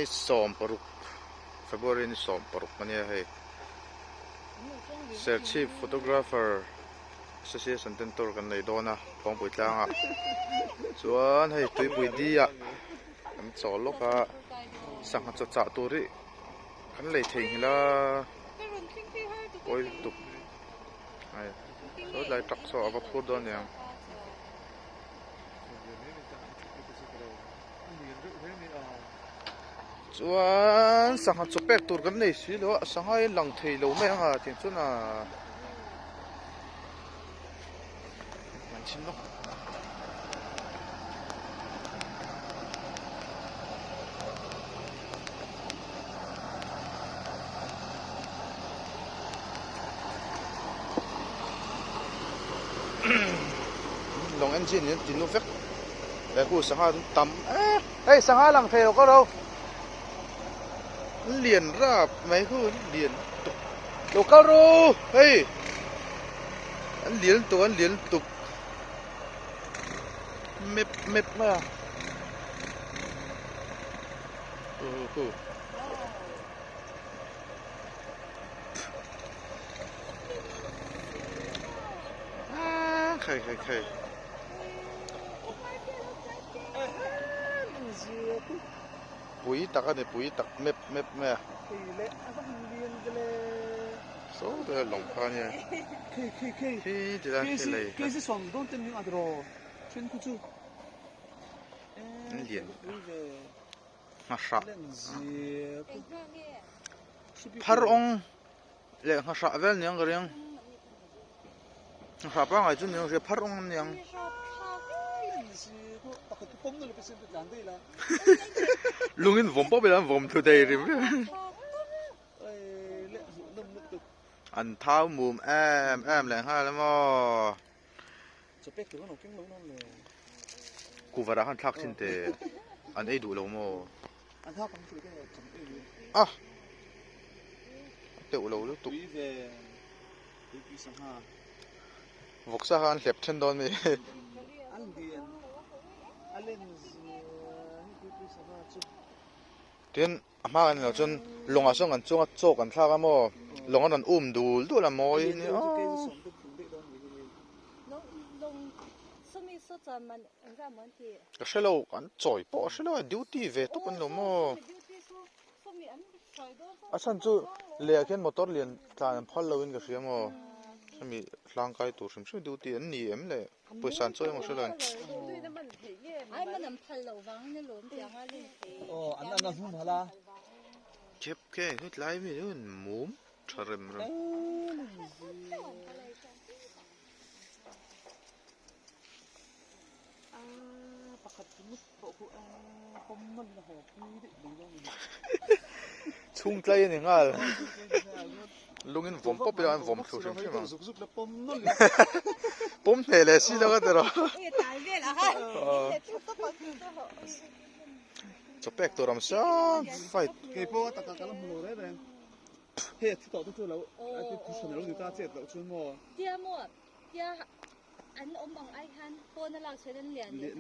นี่ซ้อมปรุกFebruary นี่ซ้อมปรุกมันเนี่ยให้ Chief Photographer Association เต็นตัวกันเลยโดนนะพองปุ๋ยจางอ่ะส่วนให้ตุยปุ๋ยดีอ่ะมันสอนลูกอ่ะสั่งจัดจ่าตัวนี้ขันเลยทิ้งละโอ้ยตุกไอ้สุดเลยตักสอบพูดโดนยังส่วนสังหารจุดแปกตัวกันเลยสิแล้วสังหารหลังเทลไม่ห่างถึงจุดน่ะมันชิมลูกลงเอนจินเนี่ยติดนู่นเฟกแต่กูสังหารต่ำเฮ้ยสังหารหลังเทลก็เราเหรียญราบไหมคือเหรียญตุกโลกาโรเฮ้ยอันเหรียญตัวอันเหรียญตุกเม็ดมาโอ้โหใครปุ๋ยตักอันนี้ปุ๋ยตักเม็ดแม่โซ่ตัวหลงพาเนี่ยที่จะได้เลย是双动真名啊，对喽，全部就，เหรียญมาสักพระองค์เหรียญมาสักเวลยังก็เรียงสักปังไอ้จุนยังเรียกพระองค์ยังลุงอินผมป๊อปไปแล้วผมตัวเดียวเลยอันเท้ามุมแอมแรงห้าแล้วมั้งกูว่าเราหันทักชินเตอันไอ้ดูลงมั้งอ่ะเตะเราลูกตุกวกซาฮันเล็บเช่นโดนไหมเดี๋ยวมากันเราจนลงอาส่งกันจ้วงโจกันท่ากันมั้งลงกันดูละมอยนี่อ๋อก็ใช่เราอันจ่อยปอใช่เราดิวตี้เวทุกคนละมั้งอาฉันจู่เลี้ยงแค่มอเตอร์เลี้ยงทางพัลลวินก็เสียมั้งฉันมีร่างกายตัวฉันช่วยดิวตี้อันนี้เอ็มเลยไปสั่นช่วยมั้งใช่เลย哦，那是么啦？เจ็บแค่เฮ็ดไรไม่รู้มุมทะเลมเลยชุ่มใจนี่ง่ายลุงอินผมป๊อปไปแล้วผมถูกใช่ไหมผมเทเลสิแล้วก็เดี๋ยวจะแปลกตัวรำซ้ำไฟ给包大家讲了好来呗，嘿，知道都知道，哎，这不是那种大姐的春么？第二幕，第二，俺我们爱看，播那老车的脸，เนี่ย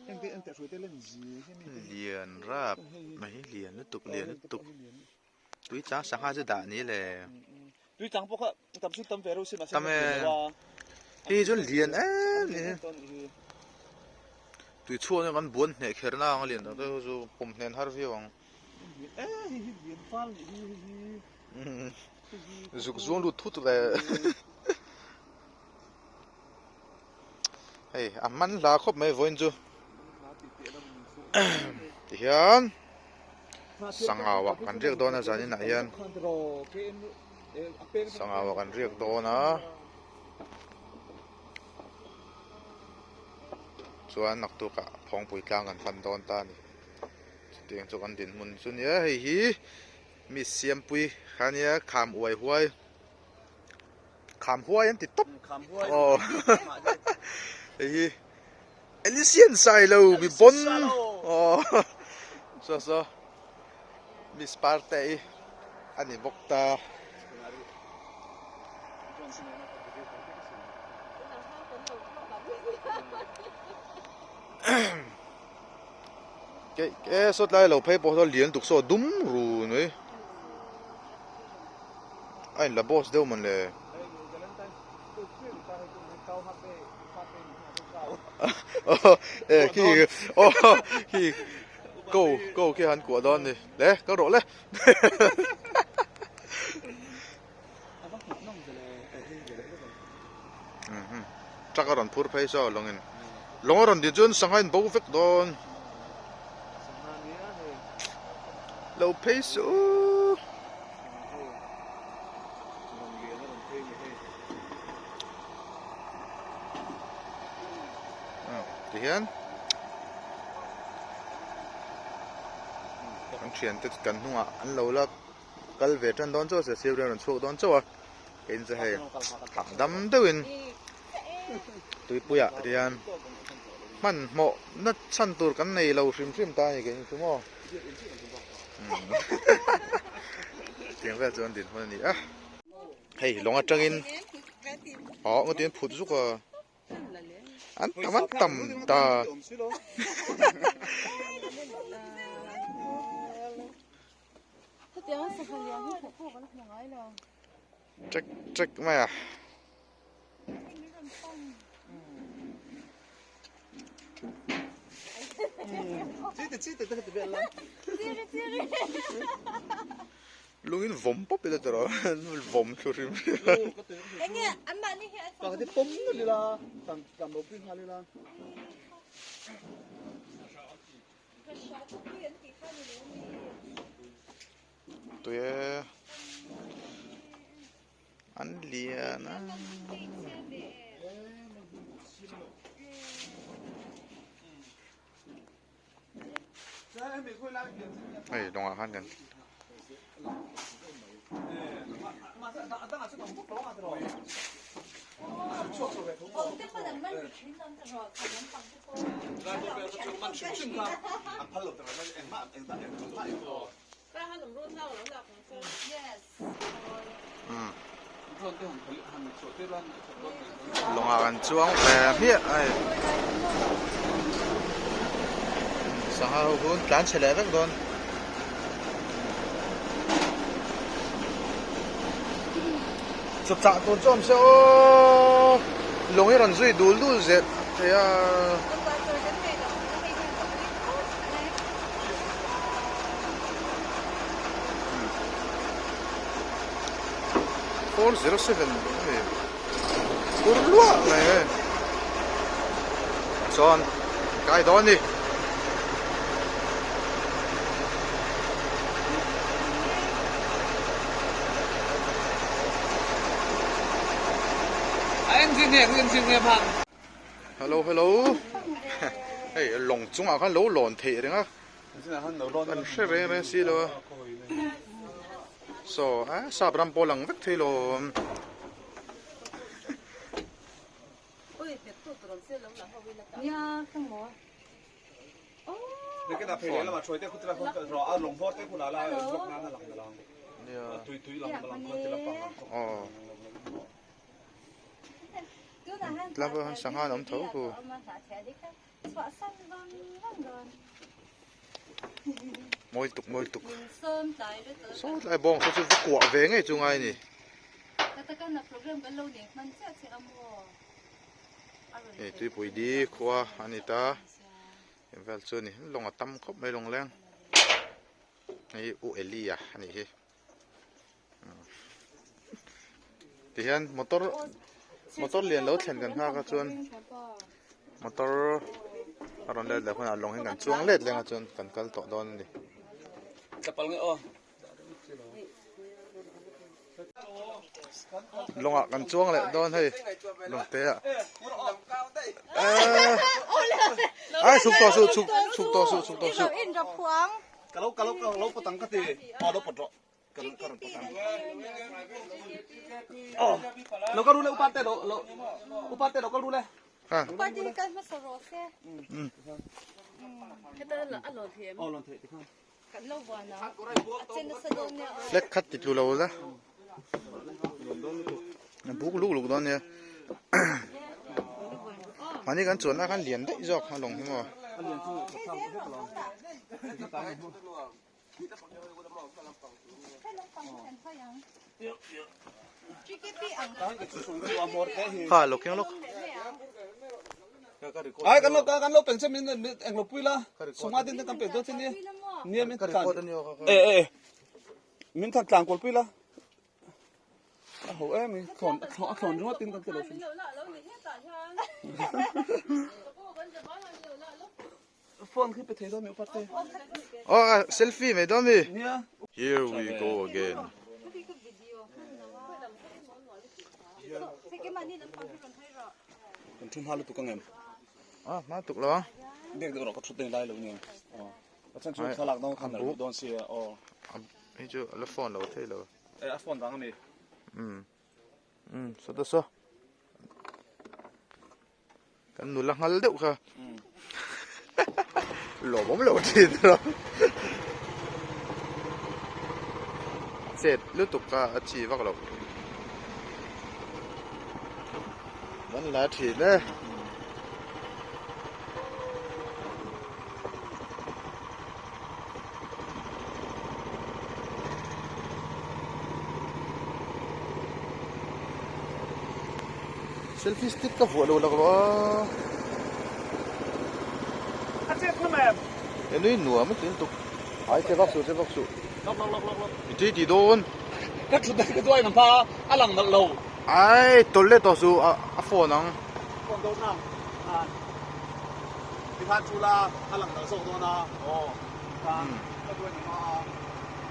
อันแต่สวยแต่เล่นจีเหรียญราบไม่เหรียญนึกตุกตุ้ยจ้าสังหารจะด่านี้เลยตุ้ยจังพวกเขาทำชุดทำเฟรุสิมาทำไมที่จนเหรียญนี่ตุ้ยชั่วเนี่ยกันบุญเนี่ยเขียนหน้าเหรียญแต่ก็จะผมเห็นฮาร์ฟิวงเหรียญฟ้าจุกจวนลุทุบเลยเฮ้ยอามันลาครบไม่วนจูเฮียนสังหาวกันเรียกโดนนะจ๊ะนี่นะเฮียนสังหาวกันเรียกโดนนะส่วนนักตุกะพองปุ๋ยกลางกันฟันโดนตานี่เตียงจุกันดินมุนส่วนเนี้ยเฮ้ยมีเสียมปุ๋ยขันเนี้ยขามอวยห้วยขามห้วยยันติดต๊บโอ้เฮ้ยเอลิเซียนใส่เรามีบนโอ้ซะมีสปาร์เตย์อันนี้บกตา cái sốt lại lẩu phê bỏ ra liền tục số đúng rồi nữa anh là boss đâu mà lệ khi khi câu khi hắn của đòn đi đấy câu độ lên chắc là đòn phun phê sao lòng đòn đi chun sang hai bầu phết đòn lẩu phê số thì hiện anh chuyển tới cần không ạ anh lâu là cần về trên đón chỗ sẽ siêu ra số đón chỗ à hiện giờ hay thẳng đâm tới in tụi bụi ạ thì anh mình mộ nó chăn tụt cái này lâu xìm ta như cái như thế mà tiếng về cho anh đến hôm nay à hey long ở trong in họ có tiếng phụt giúp à anh tầm ta check mày à lúc in vomp bóp bây giờ đó vomp thôi anh nghe anh bạn đi hết còn cái bấm đi là cầm đồ pin đi là tụi anh liền á ấy đồng hồ han gần long hàng chuông mía ấy sang hao vốn cán chè lẹ rất luôn chụp chạm tôn trộm sao long ấy còn duy đủ đủ dệt thế à 407 Kurwa này Son cái đó đi engineer bạn hello hey long chung à kan lo lon the đấy á anh sẽ về xí lo so à sao bram polang vắt thế lo ya không mua cái đạp phê là mà chơi tới khu tập không rõ lồng phốt tới khu nào là lúc nào là lòng tùy lòng hơn thì lòng làm vợ sang hai ông thấu cô môi tục số lại bong số sự quả về ngay chung ai nè tôi bùi đi qua Anita em phải chơi nè lòng tâm khóc mấy lòng leng này u Elia này thì hiện motor liền lâu thèn gần ha cái chuan motor ở đây làคนลงให้กันช่วงเล็ดเลยกันจนกันกัลต่อดอนนี่ลงอ่ะกันช่วงเลยดอนให้ลงเตะสุกต่อสุอินกับพวง kalau petang ke ti ada pedok kan petang lo kan dulu upate lo kan dulu upate kan masarose kita la alo them lon the kan kan lo wana achen sa don ne เล็กคัดติดอยู่แล้วละบุกลูกดอนเนี่ยมันนี่กันจวนนะกันเหรียญได้จอกมาลงที่มั้ง อันนี้คือทำให้เราที่ตามให้พูด ค่ะลูกยังลูก ai kan lo pensa min eng lo puila songa din kan pe do tin ni min kan min thak tlang kol puila a ho em min thon ro tin kan te lo phone khi pe the do mi patte oh selfie me domi nia here we go again kan thum halu tu kan em ah ma tuk lo dek do ko thut lai lo ni chan chu thalak no kan lo don se o ai chu la phone lo thei lo a phone dang ni so da so kan nu la ngal deuh kha lo bom lo thi ro set lu tuk ka chi vak loวันละทีนะเซลฟี่สติ๊กก็หัวโลแล้วก็ว่า a che kham em เอ็นนี่หนัวมันถึงตุกไอ้เจ้าวักสู lok อีที่ที่โดน ka thut da ka doi nam pa alang na lo ไอ้ตัวเล็กตัวสูอ่ะโฟนัง kon do naที่พานชูลาalang na so do na o ka ka doi na ma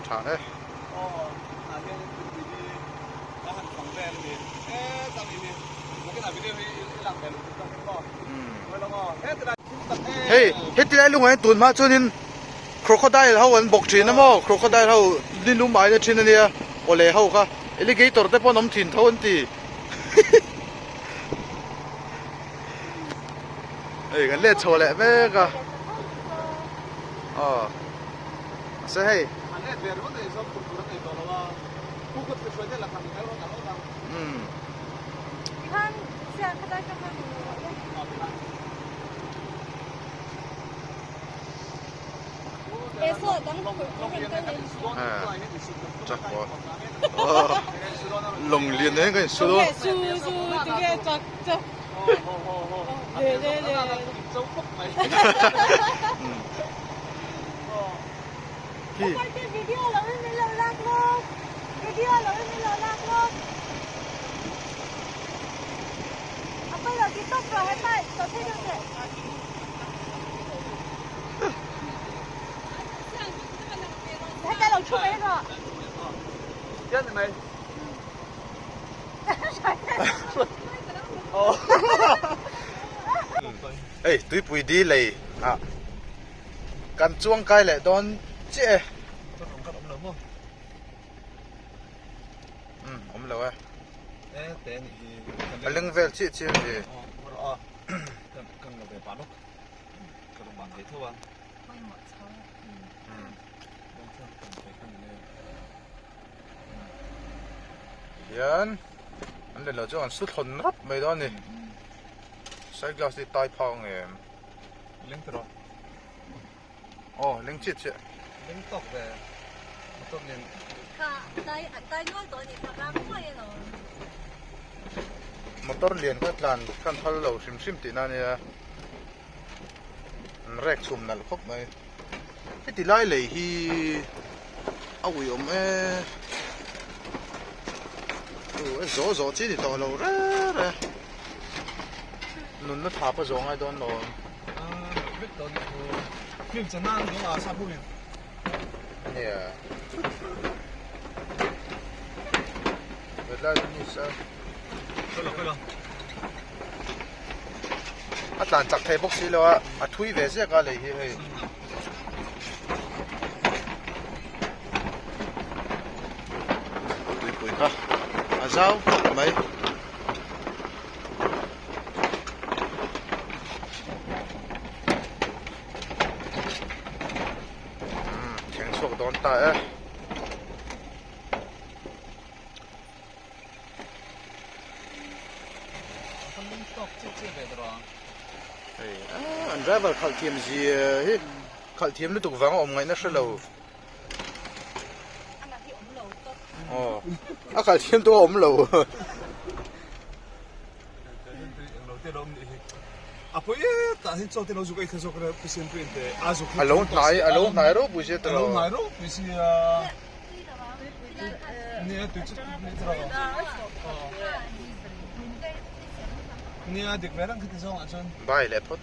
ใช่ อ๋ออันนี้ดีดีแล้วหันฝั่งแดงดีตอนนี้นี่มันก็หนาวิดีโอหลังแดงตรงนี้ก็แล้วก็เฮ้ยเฮ็ดที่ไรลุงไอ้ตุนมาช่วนี้โครโคไดล์เขาวันบกถิ่นนะมั้งโครโคไดล์เขาดินลุ่มไม้เนี่ยถิ่นเนี่ยโอเล่เขาค่ะเอลิเกเตอร์แต่พอน้ำถิ่นเท่านั้นตีเอ้ยกันเล่โชว์แหละแม่ก็อ๋อใช่ อันนี้เดี๋ยวเราจะสอบคุณตัวนี้ตัวเราว่าผู้คนจะช่วยได้หลักฐานให้เราหนักเราดัง 看，现在看到看看เอสดังคุยกันเลย จักว่าลงเรียนเนี่ยกันสุด สู้这个这对对对周复美 พี่ cái video làไม่เราลากลง video làไม่เราลากลงเอาไปเราที่ต้องรอให้ไปต่อที่ดูสิให้แต่เราช่วยก็ เยอะไหมโอ้ เอ้ยตุยปุยดีเลยอ่ะกันจ้วงใกล้แหละโดนเจ๊ต้นหลงกับอมเหลืองมั้งผมเลยว่า แต่นี่เรื่องเวลชิชิเอ้ย อ๋อกันเราไปปานุกกันลงบางเท่าวันยันอันเดี๋ยวเราจะอันสุดทนรับไม่ได้นี่ใช้กลาสที่ใต้พองเอง เลี้ยงตัว อ๋อเลี้ยงชิดเช่ เลี้ยงตกแต่ตกเลี้ยง ค่ะได้นวดตัวนี้ค่ะร่างกายเนาะ มอเตอร์เลียนก็กลั่นกันทัลเราชิมตีนั่นเนี่ยแรกชุ่มนั่นครบไหมที่ตีไล่เลยฮีเอาอยู่ไหมโอ้ยโจจีนี่ตัวเราเร่นุ่นน่ะถาปะจงไอ้โดนเราวิทย์ตอนฟิล์มจะนั่งดูอาซาบุญเนี่ยเวลานี่ซะไป了อาจารย์จักรเทพกซีแล้วอ่ะทุยเวเสียกันเลยเฮ้ยปุยค่ะอาเจ้าไหมแข็งสวกโดนตายอ่ะตกเจี๊ยบๆไปตลอด anh driver khal thiam gì hi khal thiam nó tục vắng om ngay nó sẽ lâu Anh là cái ống lầu tốt. khal thiam tôi om lâu Lo te rom ni. Apo ta hin so te no zukai khaso kra pisen printe. Azu. alone nai ro bu je Alo tro mai ro pisi ni tu chu ni tra. Ni dik merang kita so achon. bai le pot